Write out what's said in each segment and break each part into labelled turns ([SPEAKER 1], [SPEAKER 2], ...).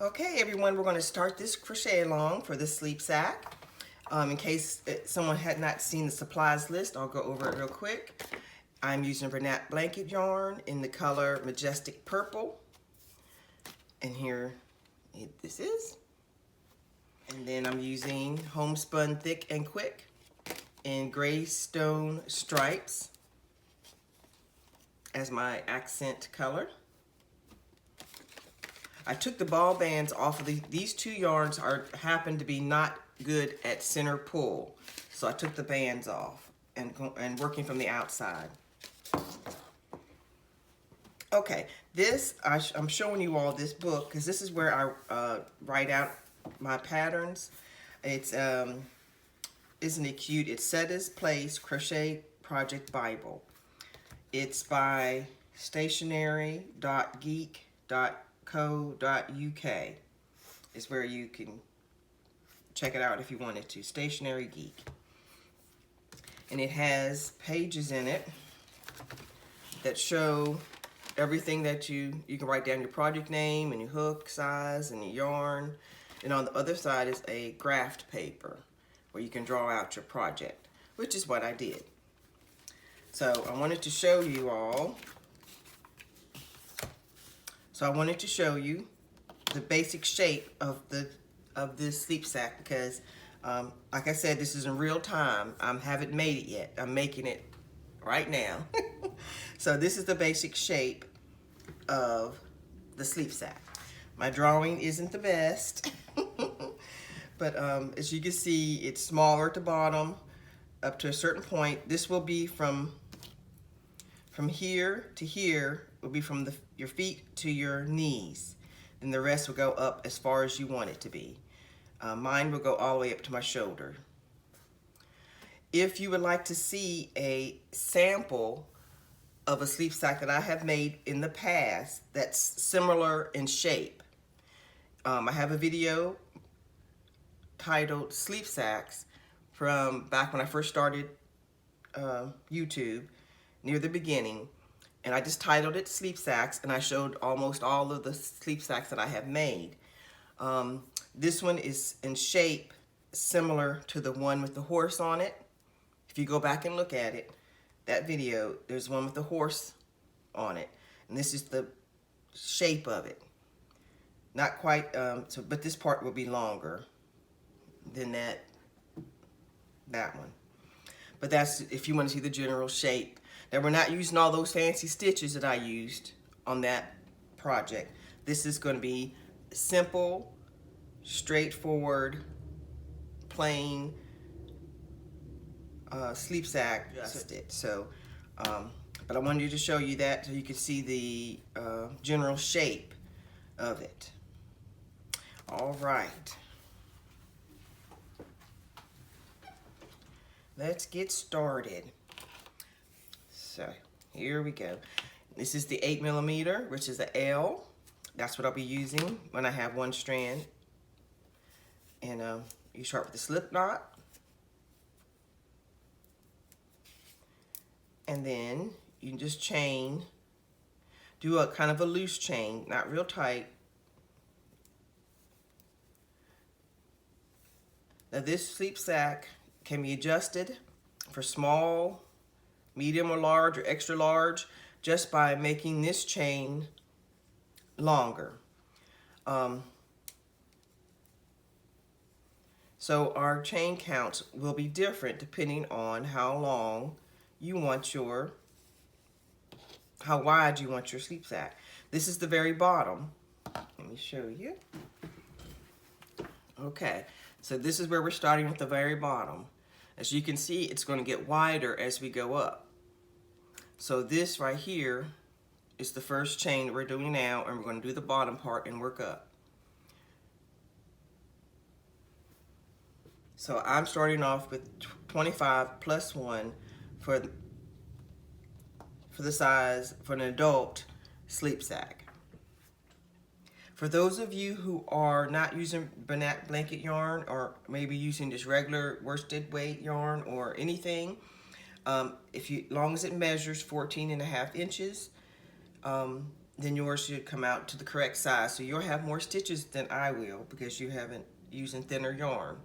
[SPEAKER 1] Okay, everyone, we're going to start this crochet along for this sleep sack. In case someone had not seen the supplies list, I'll go over it real quick. I'm using Brenet Blanket yarn in the color Majestic Purple. And here this is. And then I'm using Homespun Thick and Quick in Gray Stone Stripes as my accent color. I took the ball bands off of these two yarns happen to be not good at center pull. So I took the bands off and working from the outside. Okay, I'm showing you all this book because this is where I write out my patterns. It's isn't it cute? It's Setta's Place Crochet Project Bible. It's by stationery.geek.co.uk is where you can check it out if you wanted to. Stationery Geek. And it has pages in it that show everything that you can write down your project name and your hook size and your yarn. And on the other side is a graph paper where you can draw out your project, which is what I did. So I wanted to show you all. So I wanted to show you the basic shape of this sleep sack because, like I said, this is in real time. I haven't made it yet. I'm making it right now. So this is the basic shape of the sleep sack. My drawing isn't the best, but as you can see, it's smaller at the bottom up to a certain point. This will be from here to here. Will be from your feet to your knees. Then the rest will go up as far as you want it to be. Mine will go all the way up to my shoulder. If you would like to see a sample of a sleep sack that I have made in the past that's similar in shape, I have a video titled Sleep Sacks from back when I first started YouTube, near the beginning. And I just titled it Sleep Sacks, and I showed almost all of the sleep sacks that I have made. This one is in shape similar to the one with the horse on it. If you go back and look at it, that video, there's one with the horse on it. And this is the shape of it. Not quite, but this part will be longer than that one. But that's if you want to see the general shape. Now we're not using all those fancy stitches that I used on that project. This is going to be simple, straightforward, plain sleep sack stitch. So, but I wanted to show you that so you can see the general shape of it. All right. Let's get started. So here we go. This is the 8mm, which is the L. That's what I'll be using when I have one strand. And you start with the slip knot. And then you can just chain, do a kind of a loose chain, not real tight. Now this sleep sack can be adjusted for small, medium or large or extra large just by making this chain longer. So our chain counts will be different depending on how long you want how wide you want your sleep sack. This is the very bottom. Let me show you. Okay, so this is where we're starting at the very bottom. As you can see, it's going to get wider as we go up. So this right here is the first chain that we're doing now, and we're going to do the bottom part and work up. So I'm starting off with 25 plus 1 for the size for an adult sleep sack. For those of you who are not using Brenet Blanket yarn or maybe using just regular worsted weight yarn or anything, long as it measures 14.5 inches, then yours should come out to the correct size. So you'll have more stitches than I will because you haven't using thinner yarn.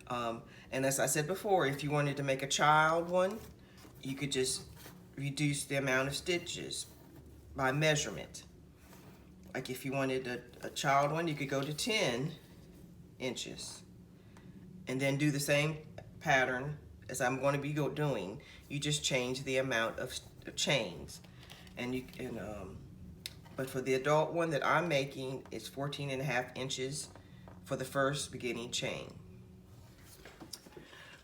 [SPEAKER 1] And as I said before, if you wanted to make a child one, you could just reduce the amount of stitches by measurement. Like if you wanted a child one, you could go to 10 inches and then do the same pattern as I'm going to be doing. You just change the amount of chains. But for the adult one that I'm making, it's 14.5 inches for the first beginning chain.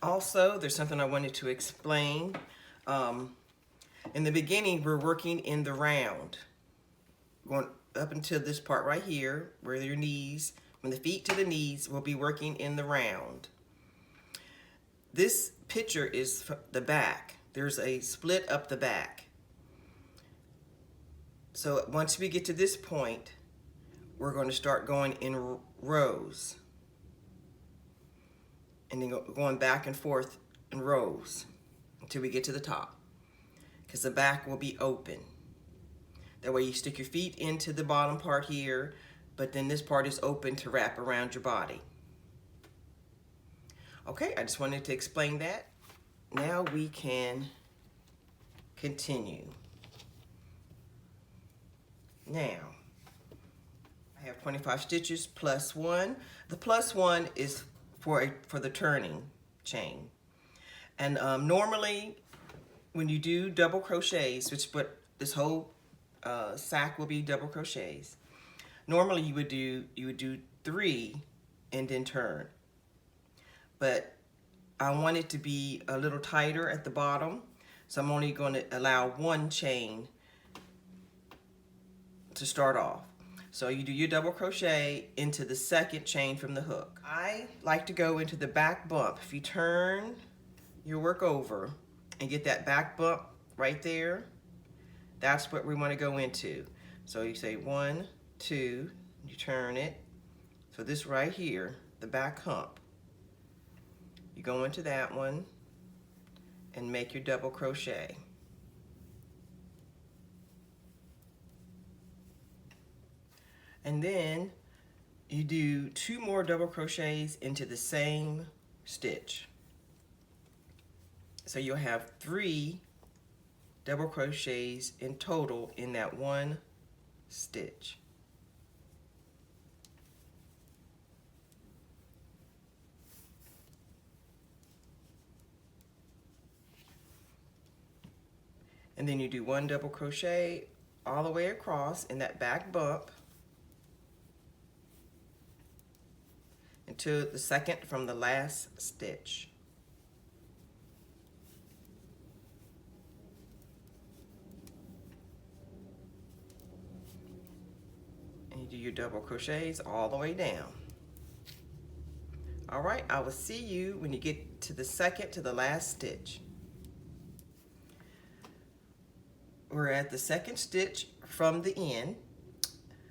[SPEAKER 1] Also, there's something I wanted to explain. In the beginning, we're working in the round, going up until this part right here, where your knees, from the feet to the knees, we'll be working in the round. This picture is the back. There's a split up the back. So once we get to this point, we're going to start going in rows. And then going back and forth in rows until we get to the top. Because the back will be open. That way you stick your feet into the bottom part here, but then this part is open to wrap around your body. Okay, I just wanted to explain that. Now we can continue. Now, I have 25 stitches plus 1. The plus 1 is for the turning chain. And normally, when you do double crochets, but this whole sack will be double crochets. Normally, you would do 3 and then turn. But I want it to be a little tighter at the bottom, so I'm only going to allow 1 chain to start off. So you do your double crochet into the second chain from the hook. I like to go into the back bump. If you turn your work over and get that back bump right there, that's what we want to go into. So you say 1, 2, you turn it. So this right here, the back hump, you go into that one and make your double crochet. And then you do 2 more double crochets into the same stitch. So you'll have 3 double crochets in total in that one stitch. And then you do 1 double crochet all the way across in that back bump into the second from the last stitch. And you do your double crochets all the way down. All right, I will see you when you get to the second to the last stitch. We're at the second stitch from the end.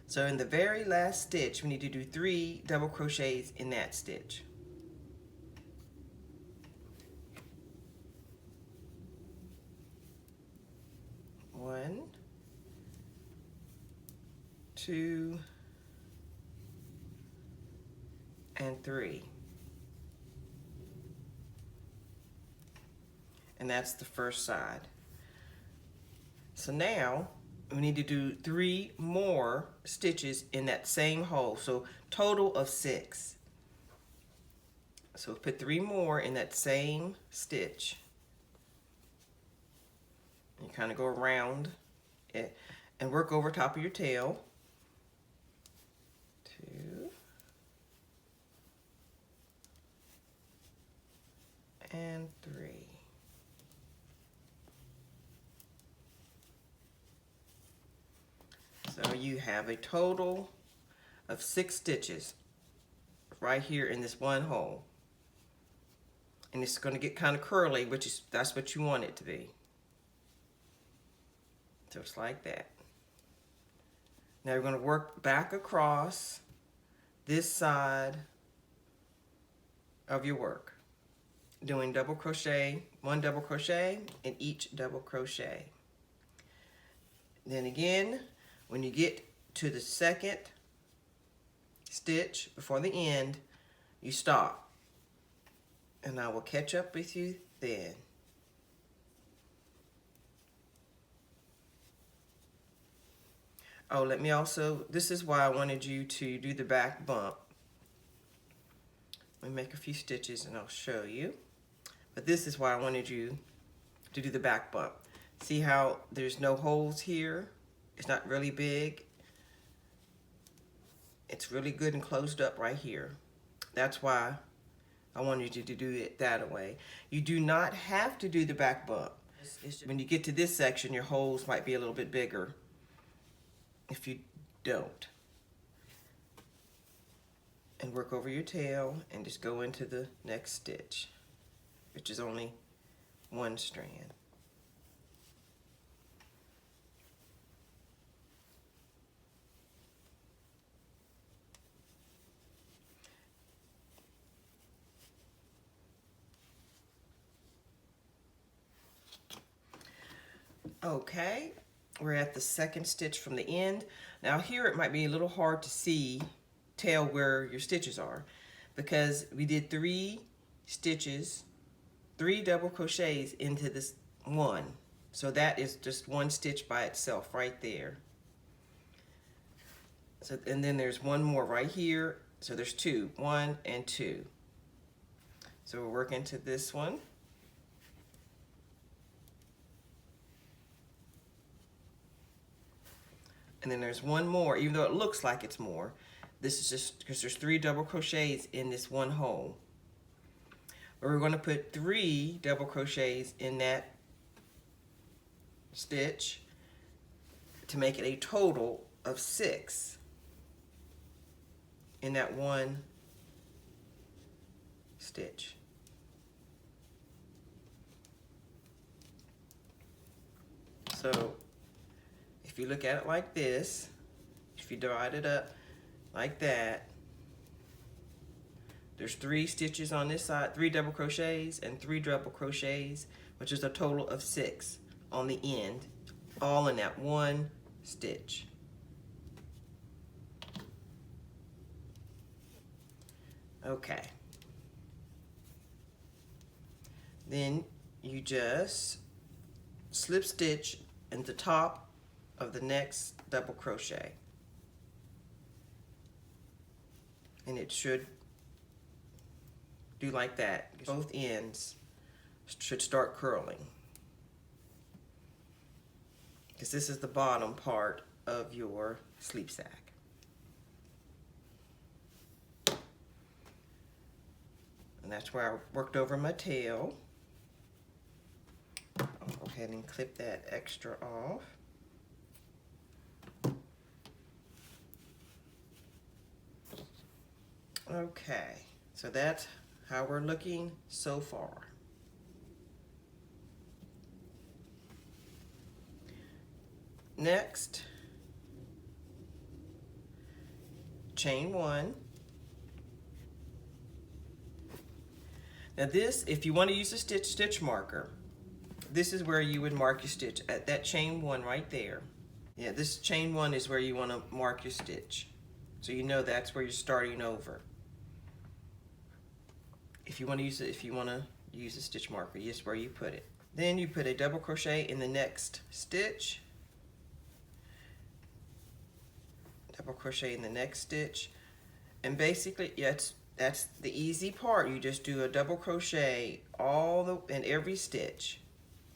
[SPEAKER 1] So in the very last stitch, we need to do 3 double crochets in that stitch. One, 2, and 3. And that's the first side. So now we need to do 3 more stitches in that same hole, so total of 6. So put 3 more in that same stitch. You kind of go around it and work over top of your tail. 2 and 3. So you have a total of 6 stitches right here in this one hole. And it's going to get kind of curly, that's what you want it to be. Just like that. Now we're going to work back across this side of your work, doing double crochet, 1 double crochet in each double crochet. Then again, When you get to the second stitch before the end, you stop. And I will catch up with you then. Oh, let me also, this is why I wanted you to do the back bump. Let me make a few stitches and I'll show you. But this is why I wanted you to do the back bump. See how there's no holes here? It's not really big. It's really good and closed up right here. That's why I wanted you to do it that way. You do not have to do the back bump. When you get to this section, your holes might be a little bit bigger if you don't. And work over your tail and just go into the next stitch, which is only one strand. Okay, we're at the second stitch from the end. Now here it might be a little hard to tell where your stitches are, because we did 3 stitches, 3 double crochets into this one. So that is just one stitch by itself right there. So, and then there's one more right here. So there's 2, 1 and 2. So we're working to this one. And then there's one more, even though it looks like it's more. This is just because there's 3 double crochets in this one hole. But we're going to put 3 double crochets in that stitch to make it a total of 6 in that one stitch. So if you look at it like this, if you divide it up like that, there's 3 stitches on this side, 3 double crochets and 3 double crochets, which is a total of 6 on the end, all in that one stitch. Okay. Then you just slip stitch in the top of the next double crochet, and it should do like that. Both ends should start curling, because this is the bottom part of your sleep sack. And that's where I worked over my tail. I'll go ahead and clip that extra off. Okay, so that's how we're looking so far. Next, chain 1. Now this, if you want to use a stitch marker, this is where you would mark your stitch, at that chain 1 right there. Yeah, this chain 1 is where you want to mark your stitch, so you know that's where you're starting over. If you want to use a stitch marker, yes, where you put it. Then you put a double crochet in the next stitch, double crochet in the next stitch, and basically that's the easy part. You just do a double crochet in every stitch,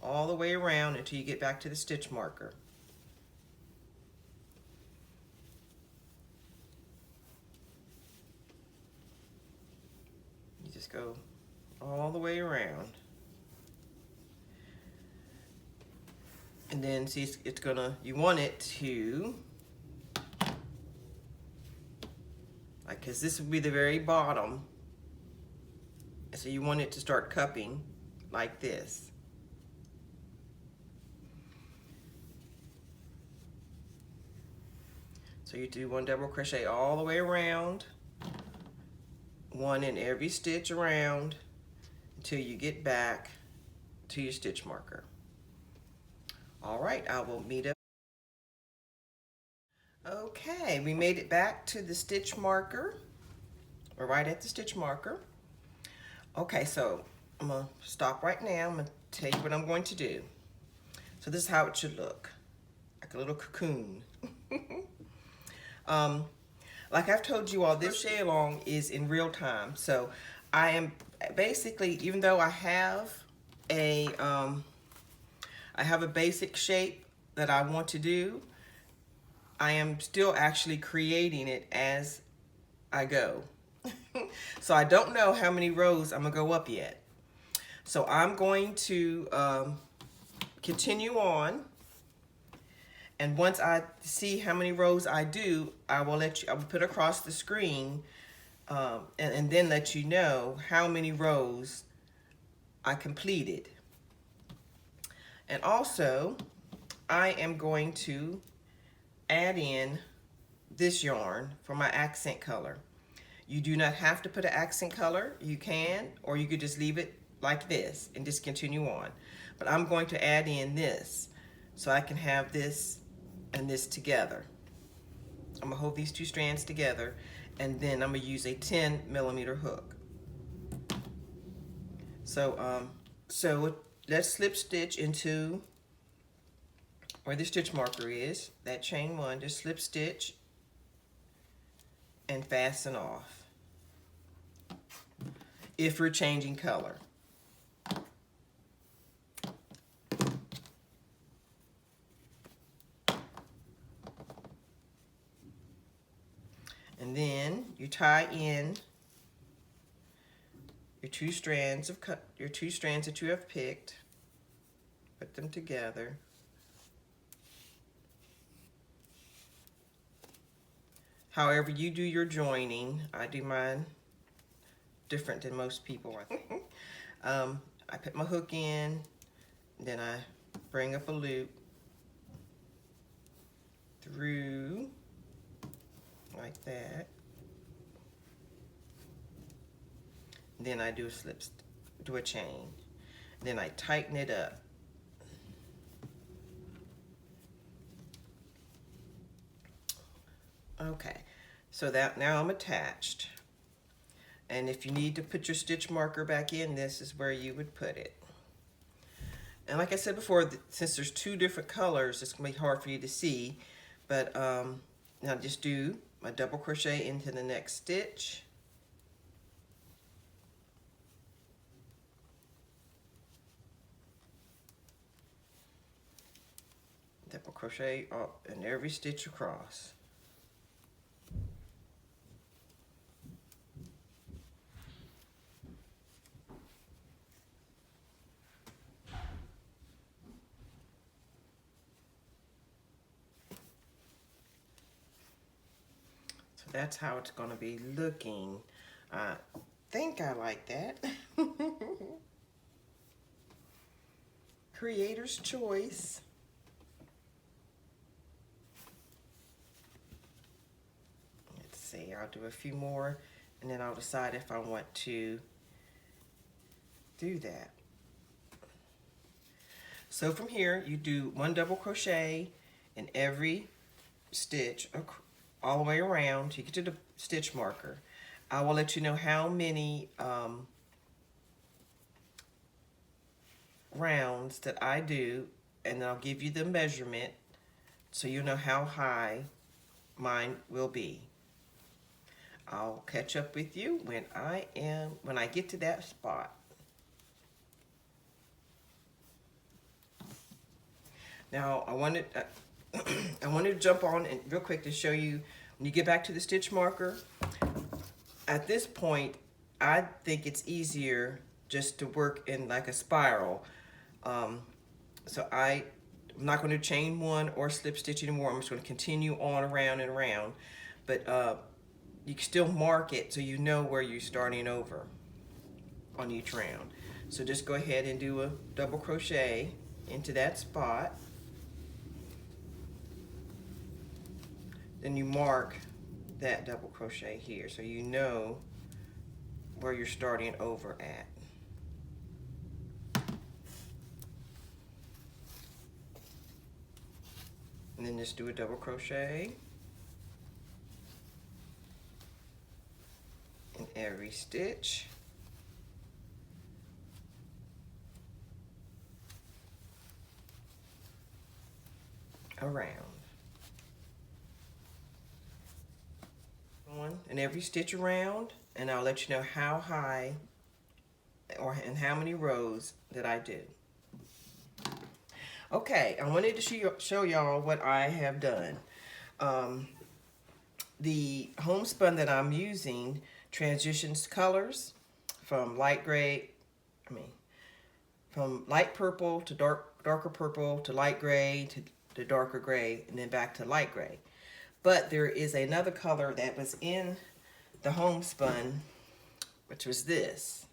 [SPEAKER 1] all the way around until you get back to the stitch marker. You just go all the way around. And then see, it's gonna, you want it to, like, cause this would be the very bottom. So you want it to start cupping like this. So you do 1 double crochet all the way around, 1 in every stitch around until you get back to your stitch marker. All right, I will meet up. Okay, we made it back to the stitch marker. We're right at the stitch marker. Okay, so I'm gonna stop right now. I'm gonna tell you what I'm going to do. So this is how it should look, like a little cocoon. Like I've told you all, this crochet along is in real time. So I am basically, even though I have a basic shape that I want to do, I am still actually creating it as I go. So I don't know how many rows I'm gonna go up yet. So I'm going to continue on, and once I see how many rows I do, I will put across the screen, and then let you know how many rows I completed. And also, I am going to add in this yarn for my accent color. You do not have to put an accent color. You can, or you could just leave it like this and just continue on. But I'm going to add in this so I can have this and this together. I'm gonna hold these two strands together, and then I'm gonna use a 10mm hook. So let's slip stitch into where the stitch marker is, that chain one. Just slip stitch and fasten off if you're changing color. And then you tie in your two strands that you have picked. Put them together. However you do your joining, I do mine different than most people. I put my hook in, then I bring up a loop through like that. Then I do a chain. Then I tighten it up. Okay, so that now I'm attached. And if you need to put your stitch marker back in, this is where you would put it. And like I said before, since there's two different colors, it's gonna be hard for you to see. But now just do my double crochet into the next stitch. Double crochet up in every stitch across. So that's how it's going to be looking. I think I like that. Creator's choice. Let's see, I'll do a few more and then I'll decide if I want to do that. So from here, you do one double crochet in every stitch all the way around till you get to the stitch marker. I will let you know how many rounds that I do, and I'll give you the measurement so you know how high mine will be. I'll catch up with you when I get to that spot. Now I wanted to jump on and real quick to show you when you get back to the stitch marker. At this point, I think it's easier just to work in like a spiral. So I'm not going to chain one or slip stitch anymore. I'm just going to continue on around and around. But you can still mark it so you know where you're starting over on each round. So just go ahead and do a double crochet into that spot. Then you mark that double crochet here so you know where you're starting over at. And then just do a double crochet in every stitch. Around. One in every stitch around, and I'll let you know how high and how many rows that I did. Okay, I wanted to show y'all what I have done. The homespun that I'm using transitions colors from light gray, from light purple to darker purple to light gray to darker gray, and then back to light gray. But there is another color that was in the homespun, which was this.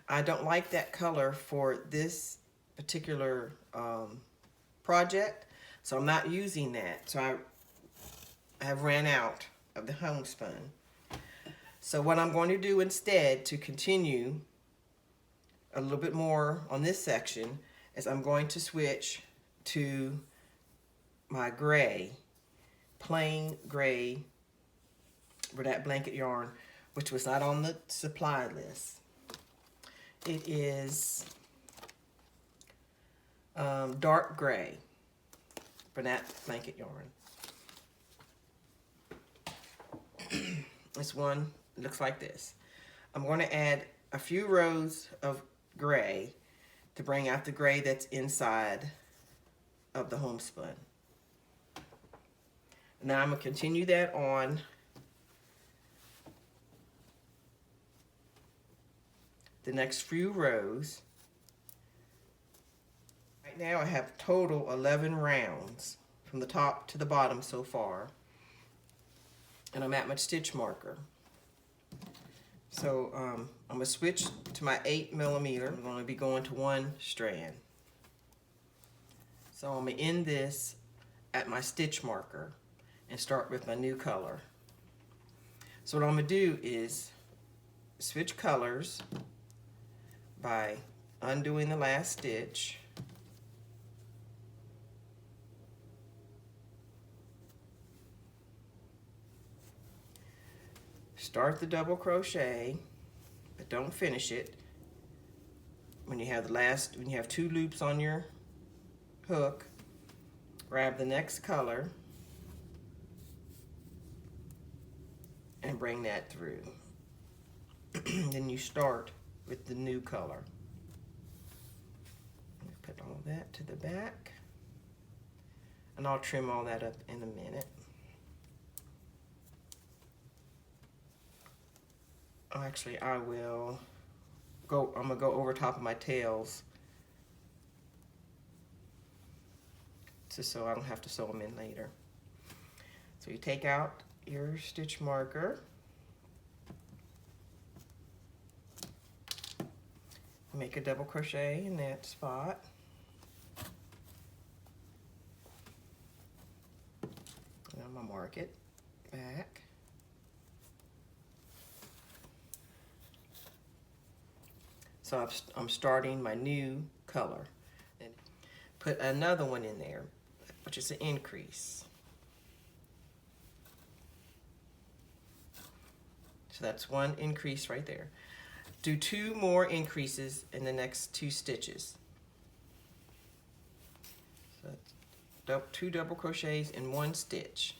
[SPEAKER 1] I don't like that color for this particular project, so I'm not using that. So I have ran out of the homespun. So what I'm going to do instead, to continue a little bit more on this section, is I'm going to switch to my gray, plain gray Brenet Blanket yarn, which was not on the supply list. It is dark gray Brenet Blanket yarn. This one looks like this. I'm going to add a few rows of gray to bring out the gray that's inside of the homespun. Now I'm going to continue that on the next few rows. Right now I have total 11 rounds from the top to the bottom so far, and I'm at my stitch marker. So I'm going to switch to my 8mm. I'm going to be going to one strand. So I'm going to end this at my stitch marker and start with my new color. So what I'm going to do is switch colors by undoing the last stitch, start the double crochet, but don't finish it. When you have when you have 2 loops on your hook, grab the next color and bring that through. Then you start with the new color. Put all that to the back, and I'll trim all that up in a minute. Actually, I'm gonna go over top of my tails just so I don't have to sew them in later. So you take out your stitch marker, make a double crochet in that spot, and I'm gonna mark it back. So I'm starting my new color, and put another one in there, which is an increase. So that's one increase right there. Do 2 more increases in the next 2 stitches. So that's 2 double crochets in 1 stitch.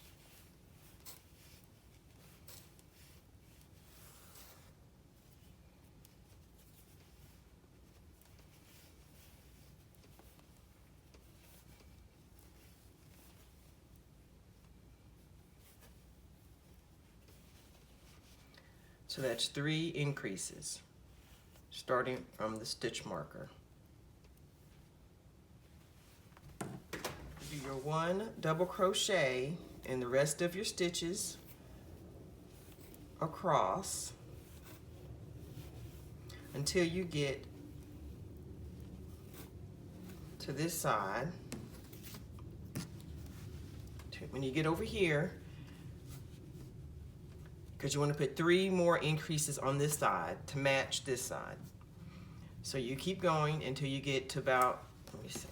[SPEAKER 1] So that's 3 increases, starting from the stitch marker. Do your 1 double crochet in the rest of your stitches across until you get to this side. When you get over here, because you want to put 3 more increases on this side to match this side. So you keep going until you get to about, let me see,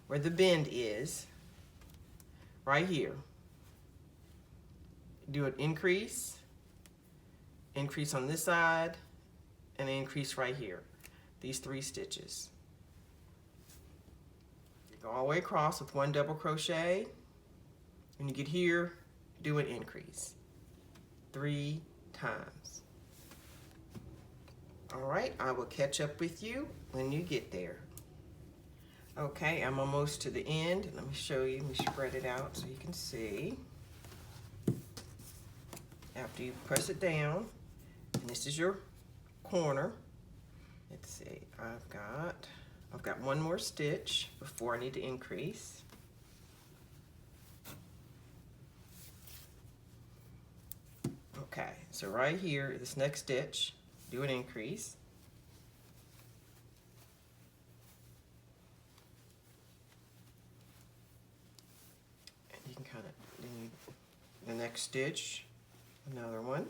[SPEAKER 1] where the bend is, right here. Do an increase, increase on this side, and an increase right here. These 3 stitches. You go all the way across with 1 double crochet. When you get here, do an increase 3 times. All right, I will catch up with you when you get there. Okay, I'm almost to the end. Let me show you. Let me spread it out so you can see. After you press it down, and this is your corner. Let's see, I've got 1 more stitch before I need to increase. Okay, so right here, this next stitch, do an increase. And you can kind of, then the next stitch, another one.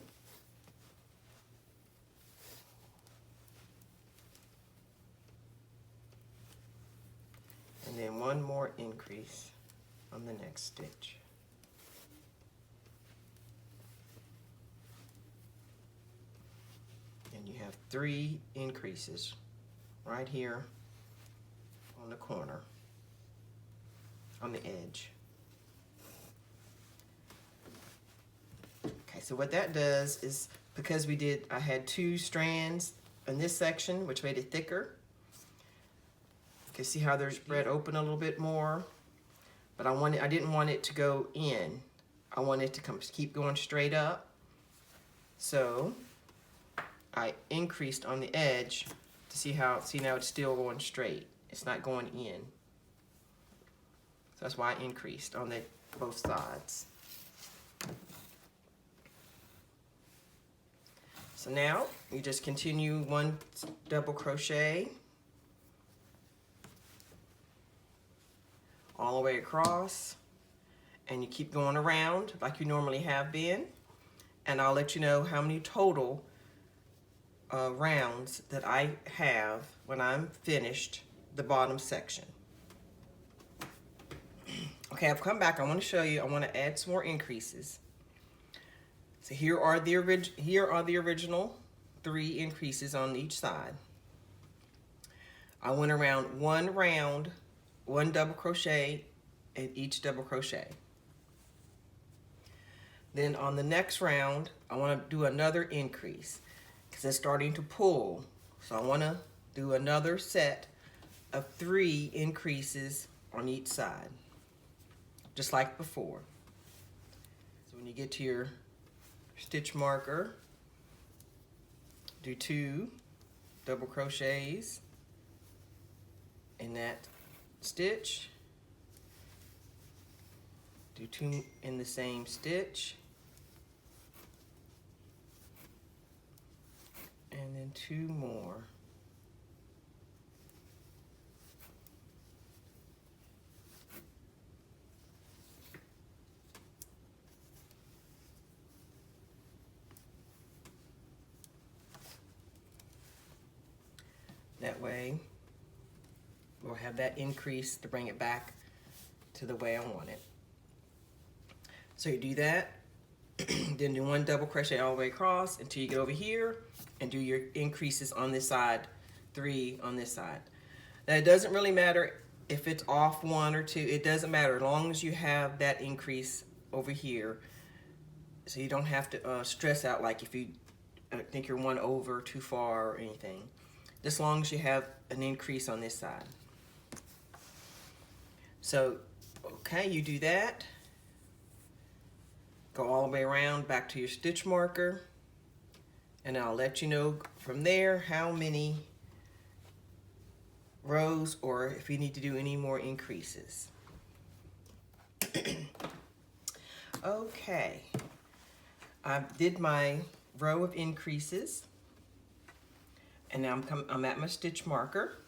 [SPEAKER 1] And then 1 more increase on the next stitch. And you have 3 increases right here on the corner, on the edge. Okay, so what that does is, because I had 2 strands in this section, which made it thicker. You can see how they're spread open a little bit more, but I didn't want it to go in. I wanted it to keep going straight up. So I increased on the edge to see now it's still going straight. It's not going in. So that's why I increased on both sides. So now you just continue 1 double crochet all the way across, and you keep going around like you normally have been, and I'll let you know how many total rounds that I have when I'm finished the bottom section. Okay, I've come back. I want to show you. I want to add some more increases. So here are the original 3 increases on each side. I went around 1 round, 1 double crochet in each double crochet. Then on the next round, I want to do another increase because it's starting to pull. So I want to do another set of 3 increases on each side, just like before. So when you get to your stitch marker, do 2 double crochets in that stitch, do 2 in the same stitch, and then 2 more. That way, we'll have that increase to bring it back to the way I want it. So you do that, then do 1 double crochet all the way across until you get over here and do your increases on this side, 3 on this side. Now it doesn't really matter if it's off 1 or 2, it doesn't matter as long as you have that increase over here. So you don't have to stress out like if you think you're 1 over too far or anything. Just as long as you have an increase on this side. So, okay, you do that. Go all the way around back to your stitch marker, and I'll let you know from there how many rows or if you need to do any more increases. Okay, I did my row of increases, and now I'm at my stitch marker.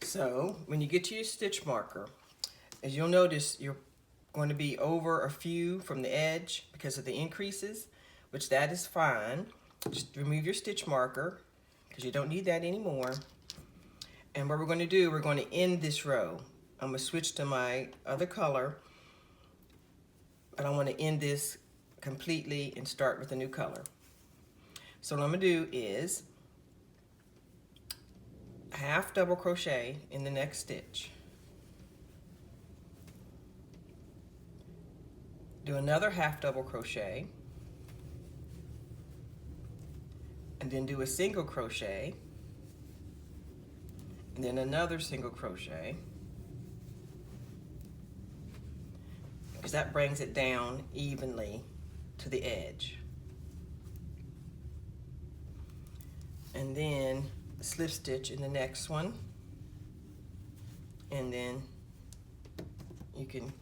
[SPEAKER 1] So when you get to your stitch marker, as you'll notice, you're going to be over a few from the edge because of the increases, which that is fine. Just remove your stitch marker because you don't need that anymore. And what we're going to do, we're going to end this row. I'm going to switch to my other color, but I want to end this completely and start with a new color. So what I'm going to do is half double crochet in the next stitch. Do another half double crochet, and then do a single crochet, and then another single crochet, because that brings it down evenly to the edge. And then slip stitch in the next one, and then you can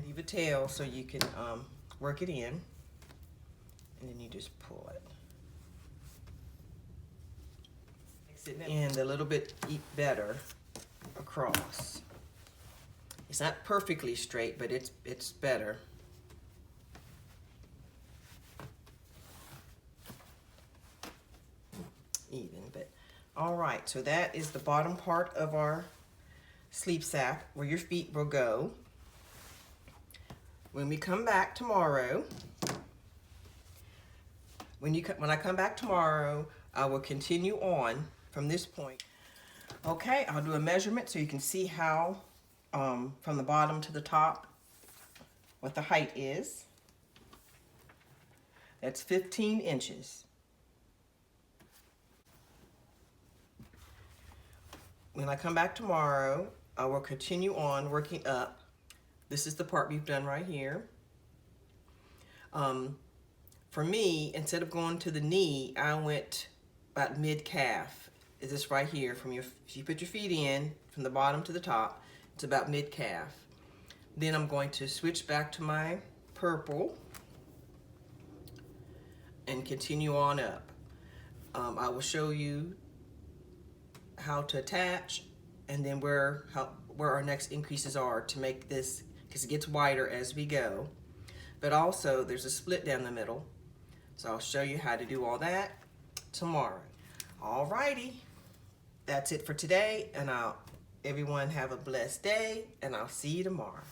[SPEAKER 1] leave a tail so you can work it in, and then you just pull it. Makes it end a little bit better across. It's not perfectly straight, but it's better. Even, but all right, so that is the bottom part of our sleep sack where your feet will go. When we come back tomorrow, when I come back tomorrow, I will continue on from this point. Okay, I'll do a measurement so you can see how from the bottom to the top what the height is. That's 15 inches. When I come back tomorrow, I will continue on working up. This is the part we've done right here. For me, instead of going to the knee, I went about mid-calf. Is this right here? If you put your feet in, from the bottom to the top, it's about mid-calf. Then I'm going to switch back to my purple and continue on up. I will show you how to attach, and then where our next increases are to make this, because it gets wider as we go. But also there's a split down the middle, so I'll show you how to do all that tomorrow. Alrighty, that's it for today, and everyone have a blessed day, and I'll see you tomorrow.